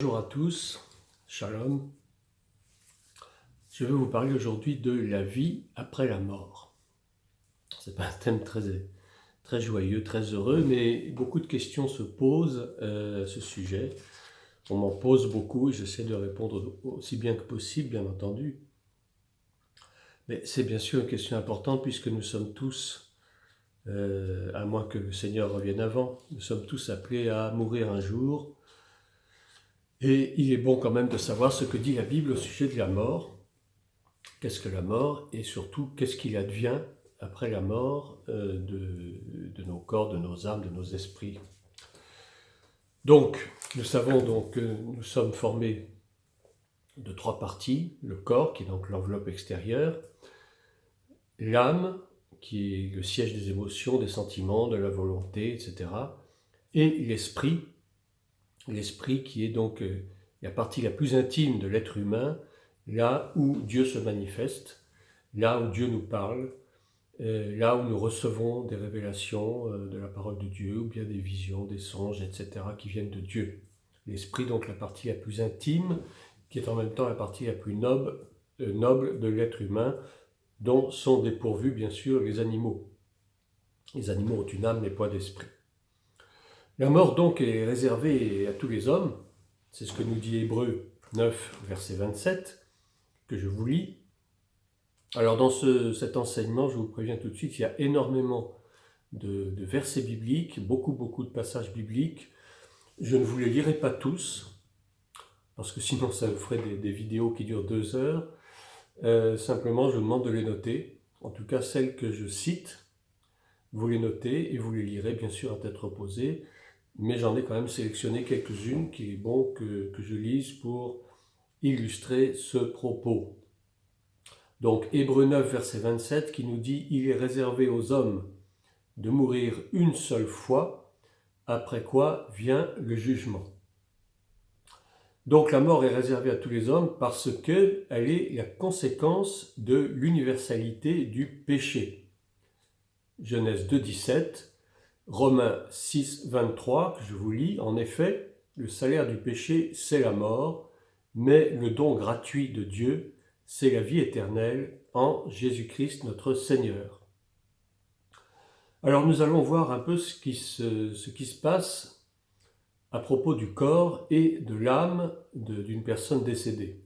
Bonjour à tous, Shalom. Je vais vous parler aujourd'hui de la vie après la mort. C'est pas un thème très joyeux, très heureux, mais beaucoup de questions se posent à ce sujet. On m'en pose beaucoup et j'essaie de répondre aussi bien que possible, bien entendu. Mais c'est bien sûr une question importante puisque nous sommes tous, à moins que le Seigneur revienne avant, nous sommes tous appelés à mourir un jour. Et il est bon quand même de savoir ce que dit la Bible au sujet de la mort. Qu'est-ce que la mort et surtout qu'est-ce qu'il advient après la mort de nos corps, de nos âmes, de nos esprits. Donc, nous savons donc que nous sommes formés de trois parties, le corps qui est donc l'enveloppe extérieure, l'âme qui est le siège des émotions, des sentiments, de la volonté, etc. et l'esprit qui est donc la partie la plus intime de l'être humain, là où Dieu se manifeste, là où Dieu nous parle, là où nous recevons des révélations de la parole de Dieu, ou bien des visions, des songes, etc., qui viennent de Dieu. L'esprit, donc la partie la plus intime, qui est en même temps la partie la plus noble de l'être humain, dont sont dépourvus, bien sûr, les animaux. Les animaux ont une âme, mais pas d'esprit. La mort, donc, est réservée à tous les hommes. C'est ce que nous dit Hébreux 9, verset 27, que je vous lis. Alors dans cet enseignement, je vous préviens tout de suite, il y a énormément de versets bibliques, beaucoup de passages bibliques. Je ne vous les lirai pas tous, parce que sinon ça vous ferait des vidéos qui durent 2 heures. Simplement, je vous demande de les noter. En tout cas, celles que je cite, vous les notez et vous les lirez bien sûr à tête reposée. Mais j'en ai quand même sélectionné quelques-unes qu'il est bon que je lise pour illustrer ce propos. Donc Hébreux 9, verset 27, qui nous dit « Il est réservé aux hommes de mourir une seule fois, après quoi vient le jugement. » Donc la mort est réservée à tous les hommes parce qu'elle est la conséquence de l'universalité du péché. Genèse 2, 17, Romains 6, 23, que je vous lis, « En effet, le salaire du péché, c'est la mort, mais le don gratuit de Dieu, c'est la vie éternelle en Jésus-Christ notre Seigneur. » Alors nous allons voir un peu ce qui se passe à propos du corps et de l'âme d'une personne décédée.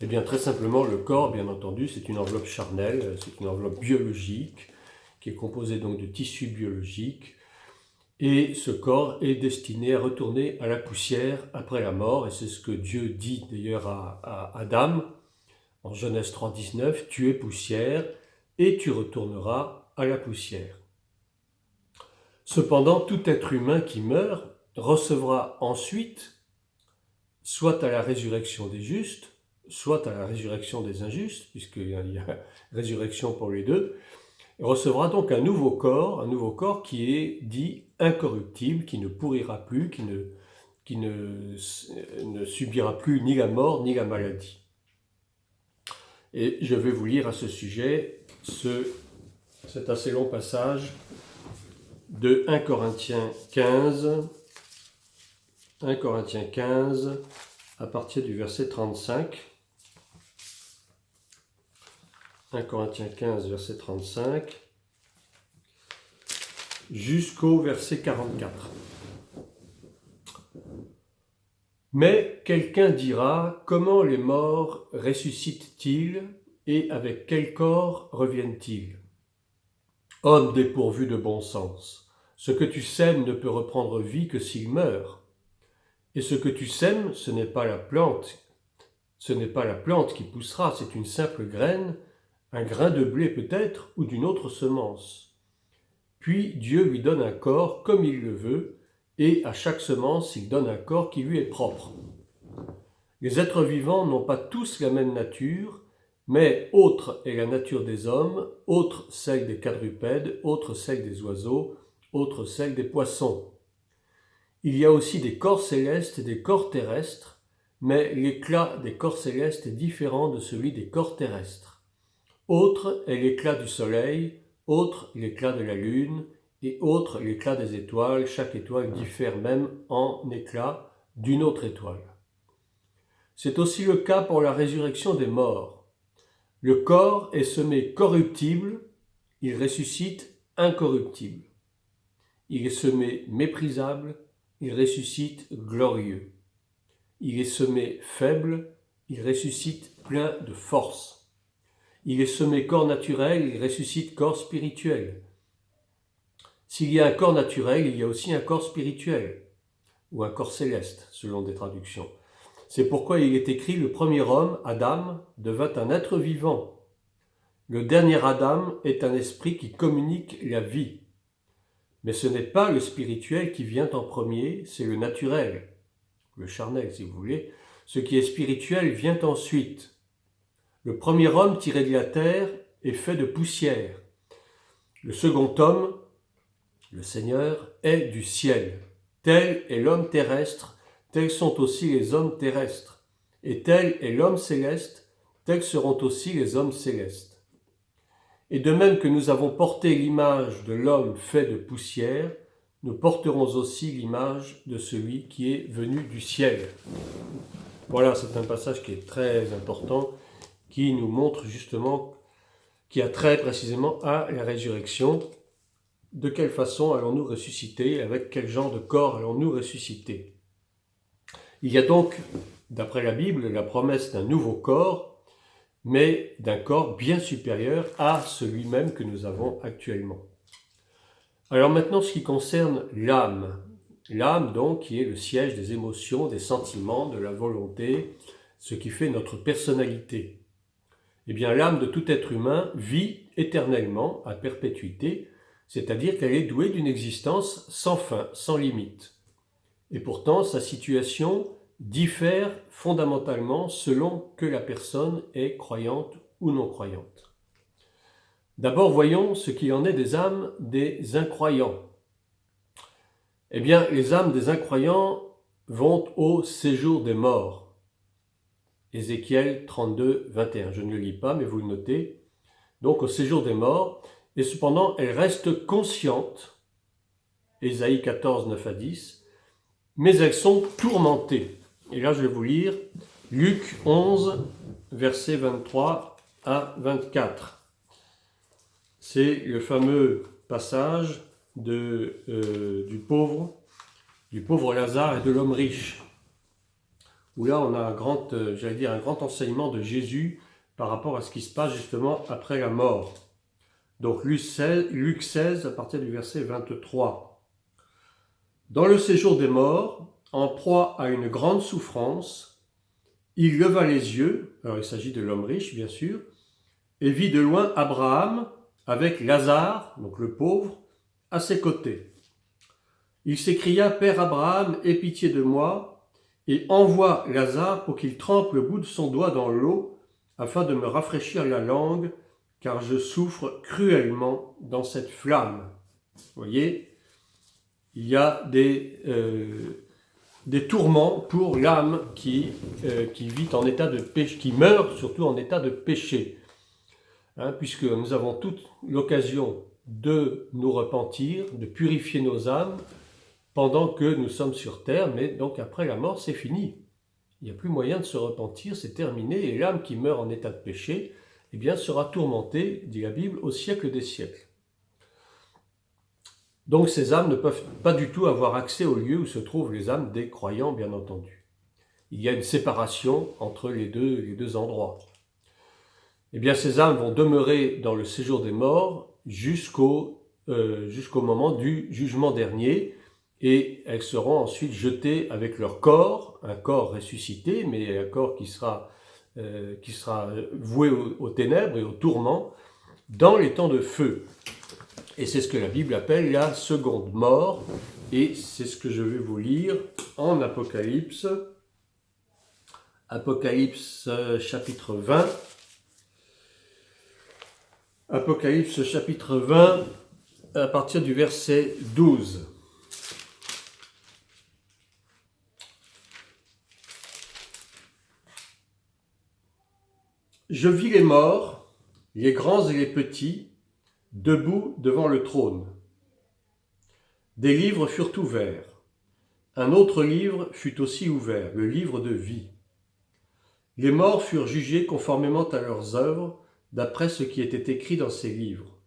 Eh bien très simplement, le corps, bien entendu, c'est une enveloppe charnelle, c'est une enveloppe biologique, qui est composée donc de tissus biologiques, et ce corps est destiné à retourner à la poussière après la mort, et c'est ce que Dieu dit d'ailleurs à Adam, en Genèse 3, 19, « Tu es poussière, et tu retourneras à la poussière. » Cependant, tout être humain qui meurt recevra ensuite, soit à la résurrection des justes, soit à la résurrection des injustes, puisqu'il y a résurrection pour les deux, recevra donc un nouveau corps qui est dit incorruptible, qui ne pourrira plus, qui ne subira plus ni la mort ni la maladie. Et je vais vous lire à ce sujet cet assez long passage de 1 Corinthiens 15, à partir du verset 35. 1 Corinthiens 15, verset 35, jusqu'au verset 44. Mais quelqu'un dira, comment les morts ressuscitent-ils et avec quel corps reviennent-ils? Homme dépourvu de bon sens, ce que tu sèmes ne peut reprendre vie que s'il meurt. Et ce que tu sèmes, ce n'est pas la plante qui poussera, c'est une simple graine, un grain de blé peut-être, ou d'une autre semence. Puis Dieu lui donne un corps comme il le veut, et à chaque semence il donne un corps qui lui est propre. Les êtres vivants n'ont pas tous la même nature, mais autre est la nature des hommes, autre celle des quadrupèdes, autre celle des oiseaux, autre celle des poissons. Il y a aussi des corps célestes et des corps terrestres, mais l'éclat des corps célestes est différent de celui des corps terrestres. Autre est l'éclat du soleil, autre l'éclat de la lune, et autre l'éclat des étoiles. Chaque étoile diffère même en éclat d'une autre étoile. C'est aussi le cas pour la résurrection des morts. Le corps est semé corruptible, il ressuscite incorruptible. Il est semé méprisable, il ressuscite glorieux. Il est semé faible, il ressuscite plein de force. Il est semé corps naturel, il ressuscite corps spirituel. S'il y a un corps naturel, il y a aussi un corps spirituel, ou un corps céleste, selon des traductions. C'est pourquoi il est écrit: le premier homme, Adam, devint un être vivant. Le dernier Adam est un esprit qui communique la vie. Mais ce n'est pas le spirituel qui vient en premier, c'est le naturel, le charnel si vous voulez. Ce qui est spirituel vient ensuite. Le premier homme tiré de la terre est fait de poussière. Le second homme, le Seigneur, est du ciel. Tel est l'homme terrestre, tels sont aussi les hommes terrestres. Et tel est l'homme céleste, tels seront aussi les hommes célestes. Et de même que nous avons porté l'image de l'homme fait de poussière, nous porterons aussi l'image de celui qui est venu du ciel. Voilà, c'est un passage qui est très important, qui nous montre justement, qui a trait précisément à la résurrection. De quelle façon allons-nous ressusciter? Avec quel genre de corps allons-nous ressusciter? Il y a donc, d'après la Bible, la promesse d'un nouveau corps, mais d'un corps bien supérieur à celui même que nous avons actuellement. Alors maintenant, ce qui concerne l'âme. L'âme, donc, qui est le siège des émotions, des sentiments, de la volonté, ce qui fait notre personnalité. Eh bien, l'âme de tout être humain vit éternellement, à perpétuité, c'est-à-dire qu'elle est douée d'une existence sans fin, sans limite. Et pourtant, sa situation diffère fondamentalement selon que la personne est croyante ou non croyante. D'abord, voyons ce qu'il en est des âmes des incroyants. Eh bien, les âmes des incroyants vont au séjour des morts. Ézéchiel 32, 21. Je ne le lis pas, mais vous le notez. Donc, au séjour des morts, et cependant, elles restent conscientes. Ésaïe 14, 9 à 10. Mais elles sont tourmentées. Et là, je vais vous lire Luc 11, versets 23 à 24. C'est le fameux passage du pauvre Lazare et de l'homme riche, où là, on a un grand enseignement de Jésus par rapport à ce qui se passe justement après la mort. Donc Luc 16, à partir du verset 23. Dans le séjour des morts, en proie à une grande souffrance, il leva les yeux, alors il s'agit de l'homme riche bien sûr, et vit de loin Abraham avec Lazare, donc le pauvre, à ses côtés. Il s'écria: Père Abraham, aie pitié de moi, et envoie Lazare pour qu'il trempe le bout de son doigt dans l'eau, afin de me rafraîchir la langue, car je souffre cruellement dans cette flamme. Vous voyez, il y a des tourments pour l'âme qui vit en état de péché, qui meurt surtout en état de péché. Puisque nous avons toute l'occasion de nous repentir, de purifier nos âmes pendant que nous sommes sur terre, mais donc après la mort, c'est fini. Il n'y a plus moyen de se repentir, c'est terminé, et l'âme qui meurt en état de péché, eh bien, sera tourmentée, dit la Bible, au siècle des siècles. Donc ces âmes ne peuvent pas du tout avoir accès au lieu où se trouvent les âmes des croyants, bien entendu. Il y a une séparation entre les deux endroits. Eh bien, ces âmes vont demeurer dans le séjour des morts jusqu'au moment du jugement dernier, et elles seront ensuite jetées avec leur corps, un corps ressuscité, mais un corps qui sera voué aux ténèbres et aux tourments, dans les temps de feu. Et c'est ce que la Bible appelle la seconde mort, et c'est ce que je vais vous lire en Apocalypse. Apocalypse chapitre 20. Apocalypse chapitre 20, à partir du verset 12. Je vis les morts, les grands et les petits, debout devant le trône. Des livres furent ouverts. un autre livre fut aussi ouvert, le livre de vie. Les morts furent jugés conformément à leurs œuvres, d'après ce qui était écrit dans ces livres.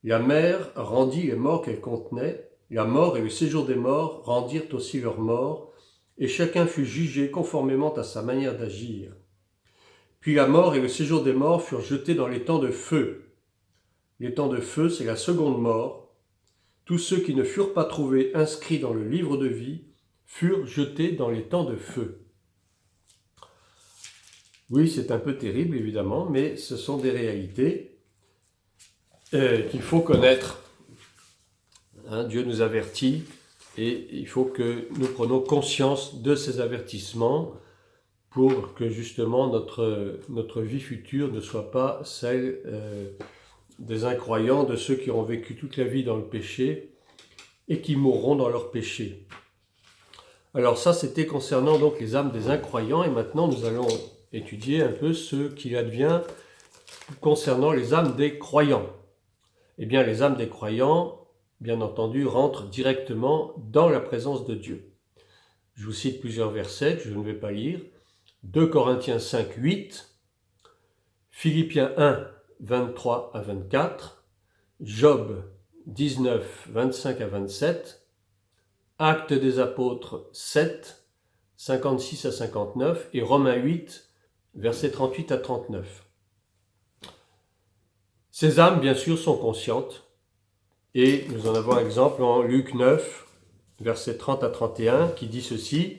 La mer rendit les morts qu'elle contenait, la mort et le séjour des morts rendirent aussi leurs morts, et chacun fut jugé conformément à sa manière d'agir. Puis la mort et le séjour des morts furent jetés dans les temps de feu. Les temps de feu, c'est la seconde mort. Tous ceux qui ne furent pas trouvés inscrits dans le livre de vie furent jetés dans les temps de feu. Oui, c'est un peu terrible, évidemment, mais ce sont des réalités qu'il faut connaître. Dieu nous avertit et il faut que nous prenions conscience de ces avertissements pour que justement notre vie future ne soit pas celle des incroyants, de ceux qui ont vécu toute la vie dans le péché et qui mourront dans leur péché. Alors ça, c'était concernant donc les âmes des incroyants, et maintenant nous allons étudier un peu ce qu'il advient concernant les âmes des croyants. Eh bien, les âmes des croyants, bien entendu, rentrent directement dans la présence de Dieu. Je vous cite plusieurs versets que je ne vais pas lire. 2 Corinthiens 5, 8, Philippiens 1, 23 à 24, Job 19, 25 à 27, Actes des Apôtres 7, 56 à 59 et Romains 8, versets 38 à 39. Ces âmes, bien sûr, sont conscientes, et nous en avons un exemple en Luc 9, versets 30 à 31, qui dit ceci.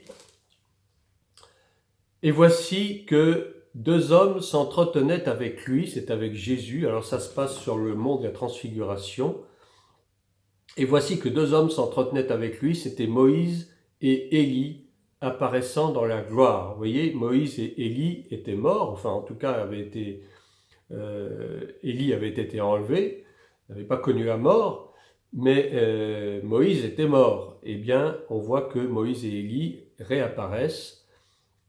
« Et voici que 2 hommes s'entretenaient avec lui, c'est avec Jésus, alors ça se passe sur le mont de la Transfiguration, et voici que 2 hommes s'entretenaient avec lui, c'était Moïse et Élie, apparaissant dans la gloire. » Vous voyez, Moïse et Élie étaient morts, enfin en tout cas Élie avait été enlevé, n'avait pas connu la mort, mais Moïse était mort. Eh bien, on voit que Moïse et Élie réapparaissent,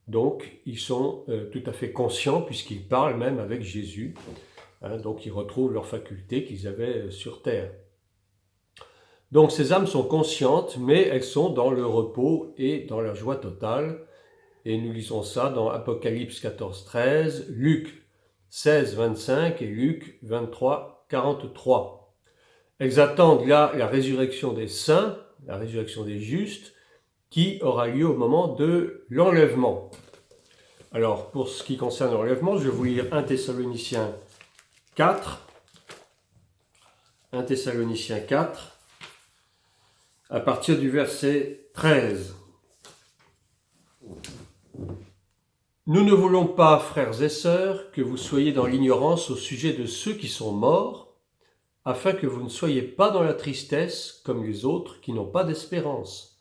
donc ils sont tout à fait conscients puisqu'ils parlent même avec Jésus, donc ils retrouvent leurs facultés qu'ils avaient sur terre. Donc ces âmes sont conscientes, mais elles sont dans le repos et dans la joie totale, et nous lisons ça dans Apocalypse 14, 13, Luc 16, 25 et Luc 23, 43. Elles attendent là la résurrection des saints, la résurrection des justes, qui aura lieu au moment de l'enlèvement. Alors, pour ce qui concerne l'enlèvement, je vais vous lire 1 Thessaloniciens 4, à partir du verset 13. Nous ne voulons pas, frères et sœurs, que vous soyez dans l'ignorance au sujet de ceux qui sont morts, afin que vous ne soyez pas dans la tristesse comme les autres qui n'ont pas d'espérance.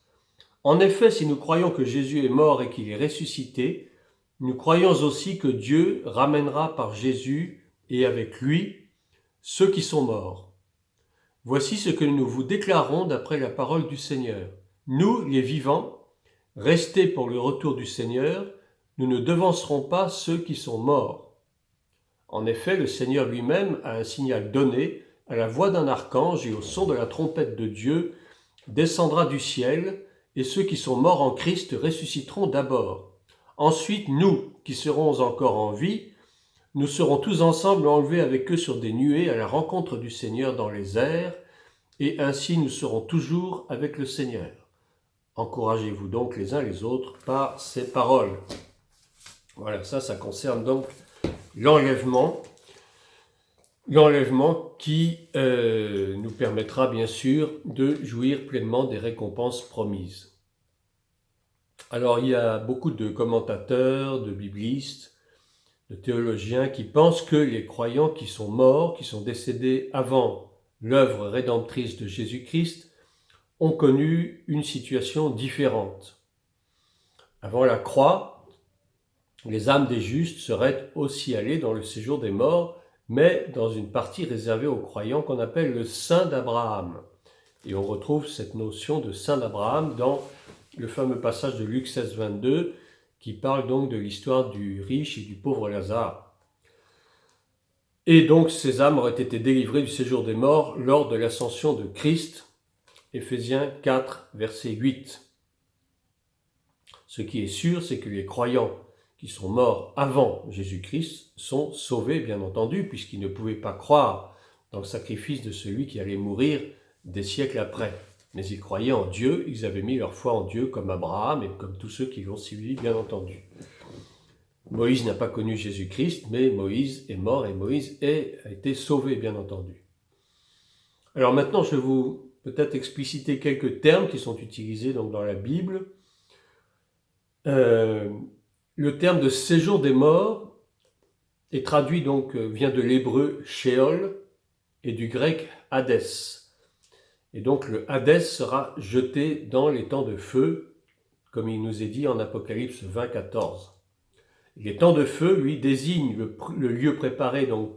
En effet, si nous croyons que Jésus est mort et qu'il est ressuscité, nous croyons aussi que Dieu ramènera par Jésus et avec lui ceux qui sont morts. Voici ce que nous vous déclarons d'après la parole du Seigneur. Nous, les vivants, restés pour le retour du Seigneur, nous ne devancerons pas ceux qui sont morts. En effet, le Seigneur lui-même a un signal donné, à la voix d'un archange et au son de la trompette de Dieu, descendra du ciel, et ceux qui sont morts en Christ ressusciteront d'abord. Ensuite, nous, qui serons encore en vie, nous serons tous ensemble enlevés avec eux sur des nuées à la rencontre du Seigneur dans les airs, et ainsi nous serons toujours avec le Seigneur. Encouragez-vous donc les uns les autres par ces paroles. Voilà, ça concerne donc l'enlèvement qui nous permettra bien sûr de jouir pleinement des récompenses promises. Alors il y a beaucoup de commentateurs, de biblistes, de théologiens qui pensent que les croyants qui sont morts, qui sont décédés avant l'œuvre rédemptrice de Jésus-Christ, ont connu une situation différente. Avant la croix, les âmes des justes seraient aussi allées dans le séjour des morts, mais dans une partie réservée aux croyants qu'on appelle le Saint d'Abraham. Et on retrouve cette notion de Saint d'Abraham dans le fameux passage de Luc 16, 22, qui parle donc de l'histoire du riche et du pauvre Lazare. Et donc ces âmes auraient été délivrées du séjour des morts lors de l'ascension de Christ, Éphésiens 4, verset 8. Ce qui est sûr, c'est que les croyants qui sont morts avant Jésus-Christ sont sauvés, bien entendu, puisqu'ils ne pouvaient pas croire dans le sacrifice de celui qui allait mourir des siècles après. Mais ils croyaient en Dieu, ils avaient mis leur foi en Dieu comme Abraham et comme tous ceux qui l'ont suivi, bien entendu. Moïse n'a pas connu Jésus-Christ, mais Moïse est mort et Moïse a été sauvé, bien entendu. Alors maintenant, je vais vous peut-être expliciter quelques termes qui sont utilisés donc, dans la Bible. Le terme de séjour des morts est traduit donc, vient de l'hébreu Sheol et du grec Hadès. Et donc le Hadès sera jeté dans les temps de feu, comme il nous est dit en Apocalypse 20, 14. Les temps de feu, lui, désignent le lieu préparé donc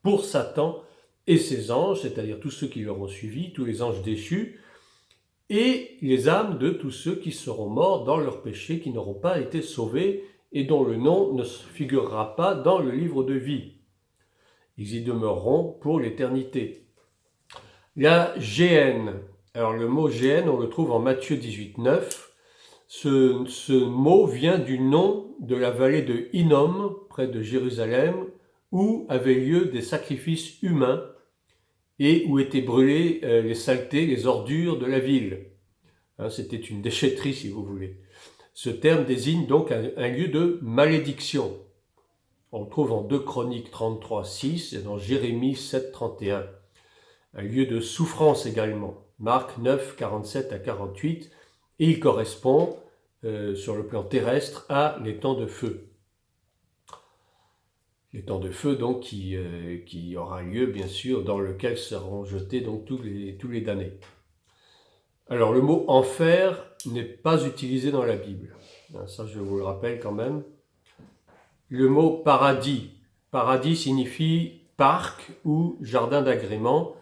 pour Satan et ses anges, c'est-à-dire tous ceux qui l'auront suivi, tous les anges déchus, et les âmes de tous ceux qui seront morts dans leurs péchés, qui n'auront pas été sauvés et dont le nom ne figurera pas dans le livre de vie. Ils y demeureront pour l'éternité. La géhenne. Alors le mot géhenne, on le trouve en Matthieu 18, 9. Ce mot vient du nom de la vallée de Hinnom, près de Jérusalem, où avaient lieu des sacrifices humains et où étaient brûlées les saletés, les ordures de la ville. C'était une déchetterie, si vous voulez. Ce terme désigne donc un lieu de malédiction. On le trouve en 2 Chroniques 33, 6 et dans Jérémie 7, 31. Un lieu de souffrance également. Marc 9, 47 à 48. Et il correspond, sur le plan terrestre, à les temps de feu. Les temps de feu, donc, qui aura lieu, bien sûr, dans lequel seront jetés donc, tous les damnés. Alors, le mot « enfer » n'est pas utilisé dans la Bible. Ça, je vous le rappelle quand même. Le mot « paradis ». Paradis signifie parc ou jardin d'agrément.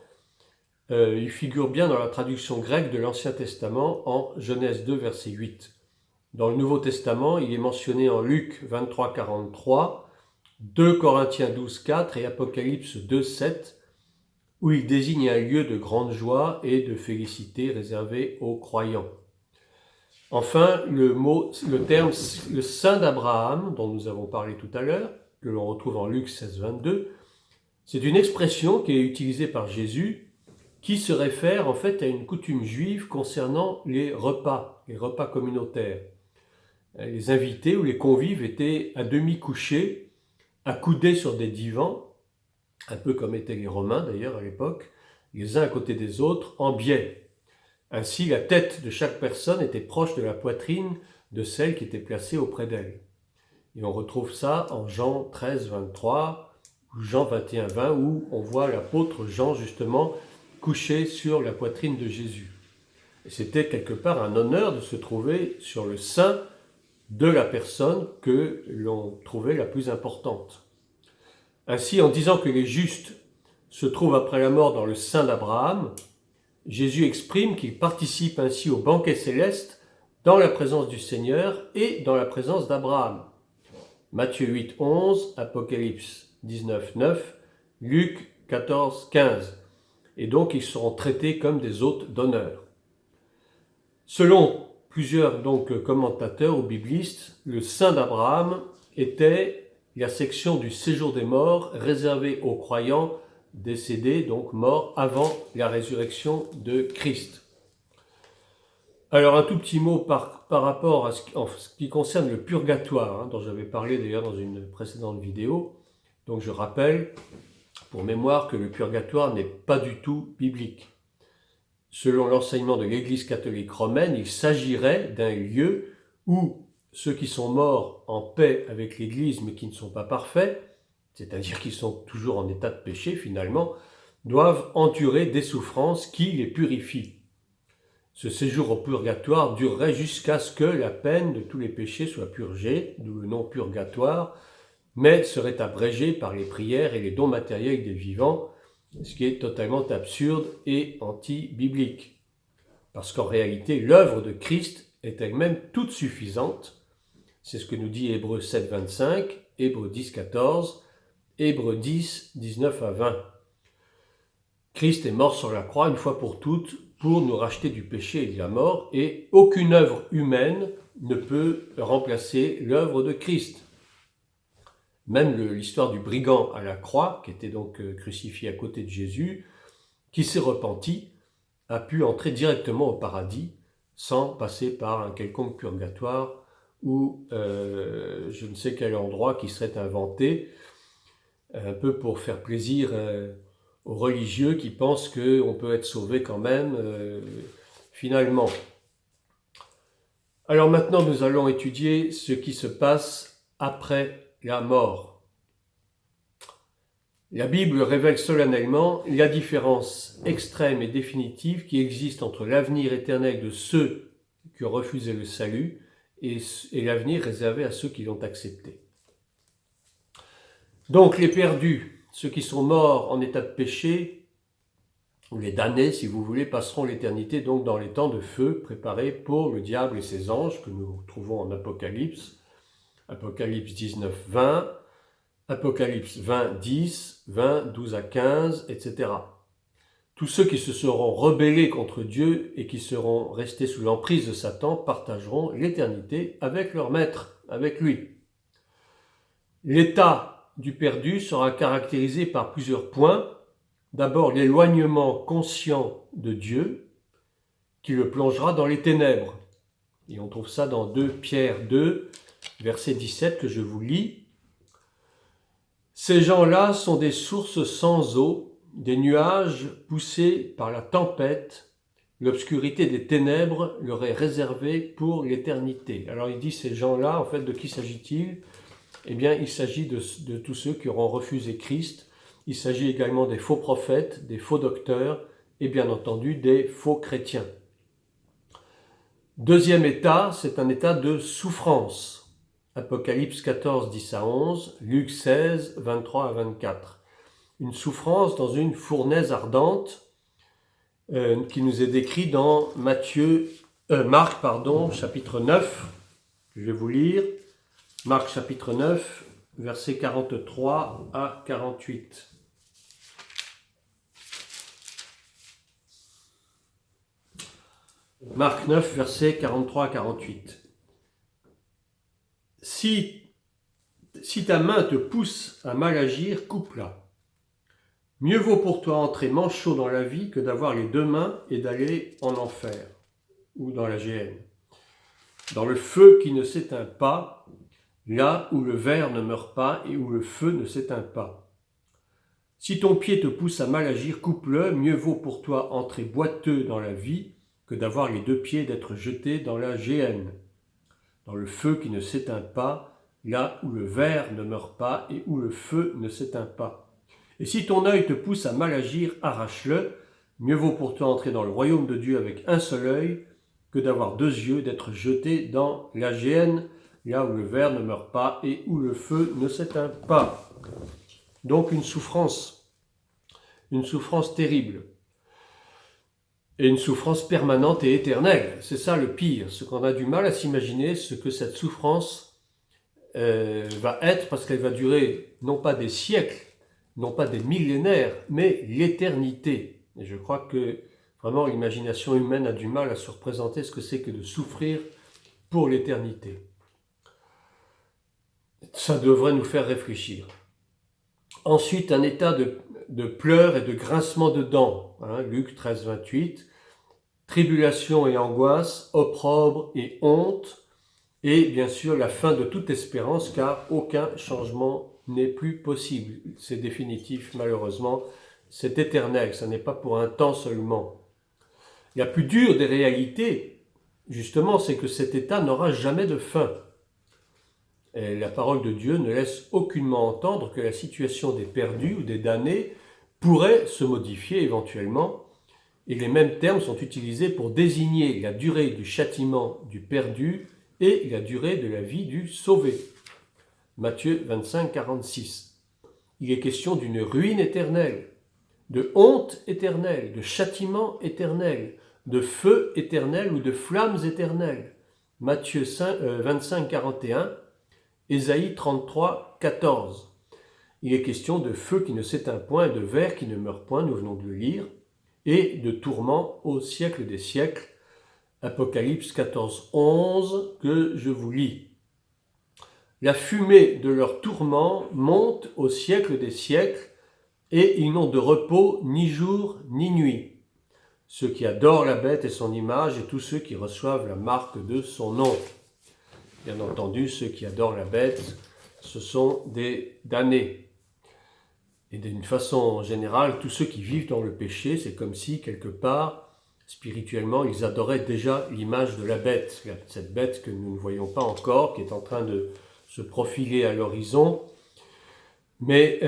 Il figure bien dans la traduction grecque de l'Ancien Testament en Genèse 2, verset 8. Dans le Nouveau Testament, il est mentionné en Luc 23, 43, 2 Corinthiens 12, 4 et Apocalypse 2, 7, où il désigne un lieu de grande joie et de félicité réservé aux croyants. Enfin, le terme « le Saint d'Abraham », dont nous avons parlé tout à l'heure, que l'on retrouve en Luc 16, 22, c'est une expression qui est utilisée par Jésus qui se réfère en fait à une coutume juive concernant les repas communautaires. Les invités ou les convives étaient à demi couchés, accoudés sur des divans, un peu comme étaient les Romains d'ailleurs à l'époque, les uns à côté des autres, en biais. Ainsi, la tête de chaque personne était proche de la poitrine de celle qui était placée auprès d'elle. Et on retrouve ça en Jean 13, 23, ou Jean 21, 20, où on voit l'apôtre Jean justement couché sur la poitrine de Jésus. Et c'était quelque part un honneur de se trouver sur le sein de la personne que l'on trouvait la plus importante. Ainsi, en disant que les justes se trouvent après la mort dans le sein d'Abraham, Jésus exprime qu'il participe ainsi au banquet céleste dans la présence du Seigneur et dans la présence d'Abraham. Matthieu 8, 11, Apocalypse 19, 9, Luc 14, 15. Et donc ils seront traités comme des hôtes d'honneur. Selon plusieurs commentateurs ou biblistes, le sein d'Abraham était la section du séjour des morts réservée aux croyants décédés, donc morts avant la résurrection de Christ. Alors un tout petit mot par rapport à ce qui concerne le purgatoire, dont j'avais parlé d'ailleurs dans une précédente vidéo. Donc je rappelle, pour mémoire, que le purgatoire n'est pas du tout biblique. Selon l'enseignement de l'Église catholique romaine, il s'agirait d'un lieu où ceux qui sont morts en paix avec l'Église mais qui ne sont pas parfaits, c'est-à-dire qui sont toujours en état de péché finalement, doivent endurer des souffrances qui les purifient. Ce séjour au purgatoire durerait jusqu'à ce que la peine de tous les péchés soit purgée, d'où le nom purgatoire, mais serait abrégé par les prières et les dons matériels des vivants, ce qui est totalement absurde et anti-biblique. Parce qu'en réalité, l'œuvre de Christ est elle-même toute suffisante. C'est ce que nous dit Hébreux 7, 25, Hébreux 10, 14, Hébreux 10, 19 à 20. Christ est mort sur la croix une fois pour toutes pour nous racheter du péché et de la mort, et aucune œuvre humaine ne peut remplacer l'œuvre de Christ. Même l'histoire du brigand à la croix, qui était donc crucifié à côté de Jésus, qui s'est repenti, a pu entrer directement au paradis sans passer par un quelconque purgatoire ou je ne sais quel endroit qui serait inventé, un peu pour faire plaisir aux religieux qui pensent qu'on peut être sauvé quand même, finalement. Alors maintenant, nous allons étudier ce qui se passe après la mort. La Bible révèle solennellement la différence extrême et définitive qui existe entre l'avenir éternel de ceux qui ont refusé le salut et l'avenir réservé à ceux qui l'ont accepté. Donc les perdus, ceux qui sont morts en état de péché, ou les damnés si vous voulez, passeront l'éternité donc dans les temps de feu préparés pour le diable et ses anges que nous trouvons en Apocalypse, Apocalypse 19, 20, Apocalypse 20, 10, 20, 12 à 15, etc. Tous ceux qui se seront rebellés contre Dieu et qui seront restés sous l'emprise de Satan partageront l'éternité avec leur maître, avec lui. L'état du perdu sera caractérisé par plusieurs points. D'abord, l'éloignement conscient de Dieu qui le plongera dans les ténèbres. Et on trouve ça dans 2 Pierre 2, verset 17 que je vous lis. Ces gens-là sont des sources sans eau, des nuages poussés par la tempête. L'obscurité des ténèbres leur est réservée pour l'éternité. Alors il dit ces gens-là, en fait, de qui s'agit-il ? Eh bien, il s'agit de tous ceux qui auront refusé Christ. Il s'agit également des faux prophètes, des faux docteurs et bien entendu des faux chrétiens. Deuxième état, c'est un état de souffrance. Apocalypse 14, 10 à 11, Luc 16, 23 à 24. Une souffrance dans une fournaise ardente qui nous est décrite dans Marc, chapitre 9. Je vais vous lire. Marc chapitre 9, versets 43 à 48. Marc 9, versets 43 à 48. Si ta main te pousse à mal agir, coupe-la. Mieux vaut pour toi entrer manchot dans la vie que d'avoir les 2 mains et d'aller en enfer ou dans la géhenne. Dans le feu qui ne s'éteint pas, là où le ver ne meurt pas et où le feu ne s'éteint pas. Si ton pied te pousse à mal agir, coupe-le, mieux vaut pour toi entrer boiteux dans la vie que d'avoir les 2 pieds d'être jeté dans la géhenne, dans le feu qui ne s'éteint pas, là où le ver ne meurt pas et où le feu ne s'éteint pas. Et si ton œil te pousse à mal agir, arrache-le, mieux vaut pour toi entrer dans le royaume de Dieu avec un seul œil que d'avoir 2 yeux, d'être jeté dans la géhenne, là où le ver ne meurt pas et où le feu ne s'éteint pas. Donc une souffrance terrible. Et une souffrance permanente et éternelle. C'est ça le pire. Ce qu'on a du mal à s'imaginer, ce que cette souffrance va être, parce qu'elle va durer non pas des siècles, non pas des millénaires, mais l'éternité. Et je crois que vraiment l'imagination humaine a du mal à se représenter ce que c'est que de souffrir pour l'éternité. Ça devrait nous faire réfléchir. Ensuite, un état de pleurs et de grincement de dents. Luc 13, 28. Tribulation et angoisse, opprobre et honte. Et bien sûr, la fin de toute espérance, car aucun changement n'est plus possible. C'est définitif, malheureusement. C'est éternel, ça n'est pas pour un temps seulement. La plus dure des réalités, justement, c'est que cet état n'aura jamais de fin. Et la parole de Dieu ne laisse aucunement entendre que la situation des perdus ou des damnés pourrait se modifier éventuellement, et les mêmes termes sont utilisés pour désigner la durée du châtiment du perdu et la durée de la vie du sauvé. Matthieu 25, 46. Il est question d'une ruine éternelle, de honte éternelle, de châtiment éternel, de feu éternel ou de flammes éternelles. Matthieu 25, 41, Ésaïe 33, 14. Il est question de feu qui ne s'éteint point et de ver qui ne meurt point, nous venons de le lire, et de tourments au siècle des siècles. Apocalypse 14, 11, que je vous lis. La fumée de leur tourment monte au siècle des siècles, et ils n'ont de repos ni jour ni nuit. Ceux qui adorent la bête et son image, et tous ceux qui reçoivent la marque de son nom. Bien entendu, ceux qui adorent la bête, ce sont des damnés. Et d'une façon générale, tous ceux qui vivent dans le péché, c'est comme si, quelque part, spirituellement, ils adoraient déjà l'image de la bête. Cette bête que nous ne voyons pas encore, qui est en train de se profiler à l'horizon. Mais,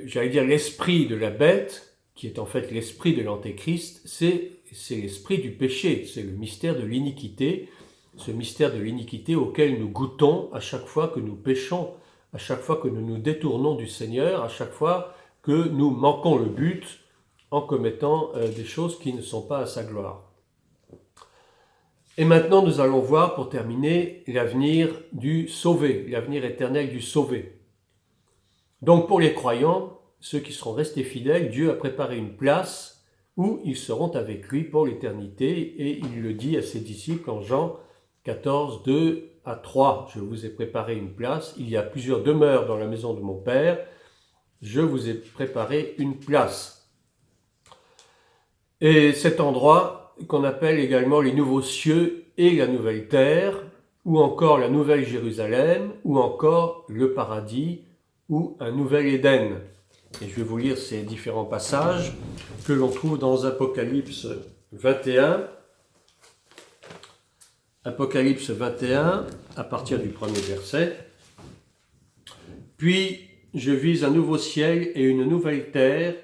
j'allais dire, l'esprit de la bête, qui est en fait l'esprit de l'Antéchrist, c'est l'esprit du péché, c'est le mystère de l'iniquité, ce mystère de l'iniquité auquel nous goûtons à chaque fois que nous péchons, à chaque fois que nous nous détournons du Seigneur, à chaque fois que nous manquons le but en commettant des choses qui ne sont pas à sa gloire. Et maintenant, nous allons voir, pour terminer, l'avenir du sauvé, l'avenir éternel du sauvé. Donc pour les croyants, ceux qui seront restés fidèles, Dieu a préparé une place où ils seront avec lui pour l'éternité, et il le dit à ses disciples en Jean 14, 2 à 3. Je vous ai préparé une place, il y a plusieurs demeures dans la maison de mon Père, je vous ai préparé une place. Et cet endroit qu'on appelle également les nouveaux cieux et la nouvelle terre, ou encore la nouvelle Jérusalem, ou encore le paradis, ou un nouvel Éden. Et je vais vous lire ces différents passages que l'on trouve dans Apocalypse 21. Apocalypse 21, à partir du premier verset. Puis je vis un nouveau ciel et une nouvelle terre,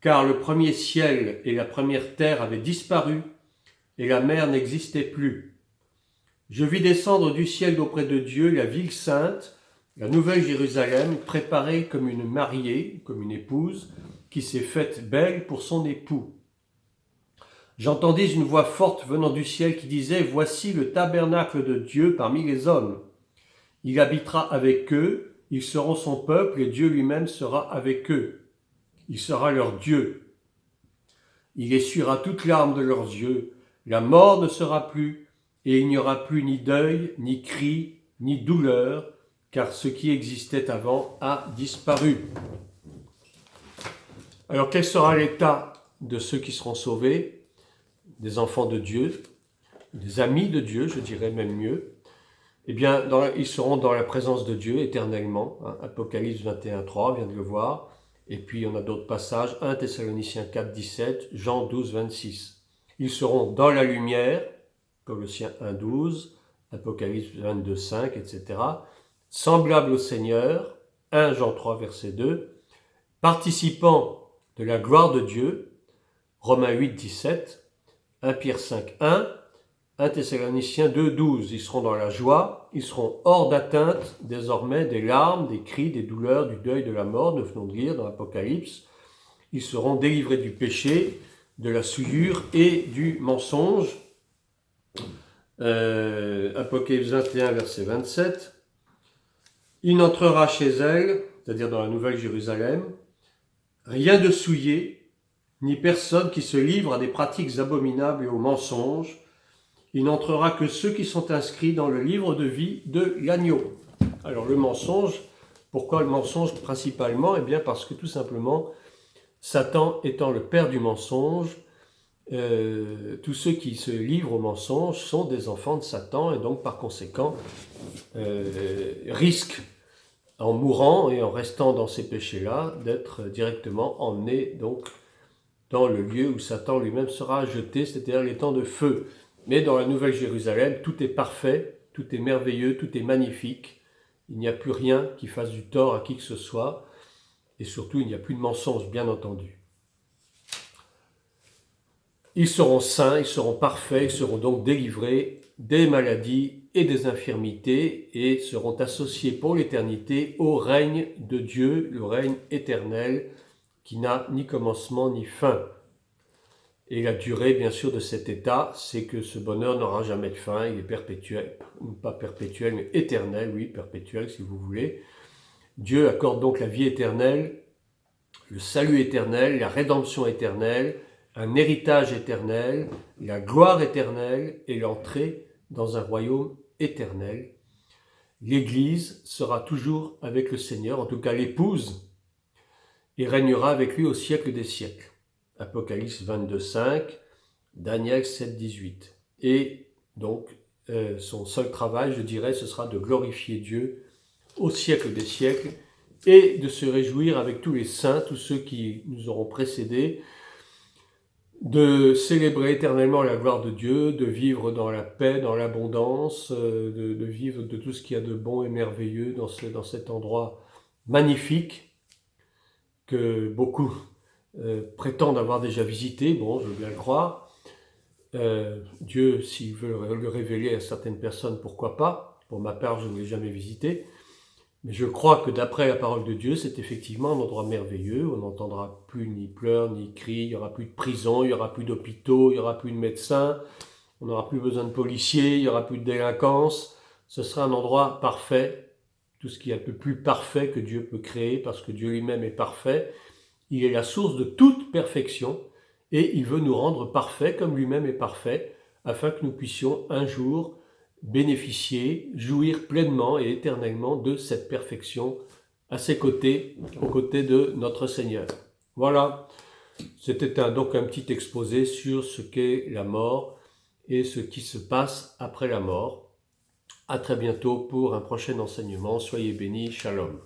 car le premier ciel et la première terre avaient disparu, et la mer n'existait plus. Je vis descendre du ciel d'auprès de Dieu la ville sainte, la nouvelle Jérusalem, préparée comme une mariée, comme une épouse, qui s'est faite belle pour son époux. J'entendis une voix forte venant du ciel qui disait « Voici le tabernacle de Dieu parmi les hommes. Il habitera avec eux, ils seront son peuple et Dieu lui-même sera avec eux. Il sera leur Dieu. Il essuiera toute larme de leurs yeux. La mort ne sera plus, et il n'y aura plus ni deuil, ni cri, ni douleur, car ce qui existait avant a disparu. » Alors quel sera l'état de ceux qui seront sauvés, des enfants de Dieu, des amis de Dieu, je dirais même mieux? Eh bien, ils seront dans la présence de Dieu éternellement. Apocalypse 21, 3, on vient de le voir. Et puis, on a d'autres passages, 1 Thessaloniciens 4, 17, Jean 12, 26. Ils seront dans la lumière, Colossiens 1, 12, Apocalypse 22, 5, etc. Semblables au Seigneur, 1 Jean 3, verset 2. Participants de la gloire de Dieu, Romains 8, 17, 1 Pierre 5, 1, 1 Thessaloniciens 2, 12. Ils seront dans la joie, ils seront hors d'atteinte désormais des larmes, des cris, des douleurs, du deuil, de la mort, nous venons de lire dans l'Apocalypse. Ils seront délivrés du péché, de la souillure et du mensonge. Apocalypse 21, verset 27. Il n'entrera chez elle, c'est-à-dire dans la nouvelle Jérusalem, rien de souillé, ni personne qui se livre à des pratiques abominables et aux mensonges. Il n'entrera que ceux qui sont inscrits dans le livre de vie de l'agneau. Alors le mensonge, pourquoi le mensonge principalement? Eh bien parce que tout simplement, Satan étant le père du mensonge, tous ceux qui se livrent au mensonge sont des enfants de Satan et donc par conséquent risquent, en mourant et en restant dans ces péchés-là, d'être directement emmenés donc dans le lieu où Satan lui-même sera jeté, c'est-à-dire les temps de feu. Mais dans la Nouvelle Jérusalem, tout est parfait, tout est merveilleux, tout est magnifique. Il n'y a plus rien qui fasse du tort à qui que ce soit. Et surtout, il n'y a plus de mensonges, bien entendu. Ils seront saints, ils seront parfaits, ils seront donc délivrés des maladies et des infirmités et seront associés pour l'éternité au règne de Dieu, le règne éternel qui n'a ni commencement ni fin. Et la durée, bien sûr, de cet état, c'est que ce bonheur n'aura jamais de fin, il est perpétuel, pas perpétuel, mais éternel, oui, perpétuel si vous voulez. Dieu accorde donc la vie éternelle, le salut éternel, la rédemption éternelle un héritage éternel, la gloire éternelle et l'entrée dans un royaume éternel. L'Église sera toujours avec le Seigneur, en tout cas l'épouse, et régnera avec lui au siècle des siècles. Apocalypse 22, 5, Daniel 7, 18. Et donc, son seul travail, je dirais, ce sera de glorifier Dieu au siècle des siècles et de se réjouir avec tous les saints, tous ceux qui nous auront précédés, de célébrer éternellement la gloire de Dieu, de vivre dans la paix, dans l'abondance, de vivre de tout ce qu'il y a de bon et merveilleux dans cet endroit magnifique que beaucoup prétendent avoir déjà visité. Bon, je veux bien le croire. Dieu, s'il veut le révéler à certaines personnes, pourquoi pas. Pour ma part, je ne l'ai jamais visité. Mais je crois que d'après la parole de Dieu, c'est effectivement un endroit merveilleux. On n'entendra plus ni pleurs, ni cris, il n'y aura plus de prison, il n'y aura plus d'hôpitaux, il n'y aura plus de médecins, on n'aura plus besoin de policiers, il n'y aura plus de délinquance. Ce sera un endroit parfait, tout ce qui est un peu plus parfait que Dieu peut créer, parce que Dieu lui-même est parfait. Il est la source de toute perfection et il veut nous rendre parfaits comme lui-même est parfait, afin que nous puissions un jour bénéficier, jouir pleinement et éternellement de cette perfection à ses côtés, aux côtés de notre Seigneur. Voilà, c'était donc un petit exposé sur ce qu'est la mort et ce qui se passe après la mort. À très bientôt pour un prochain enseignement. Soyez bénis, shalom.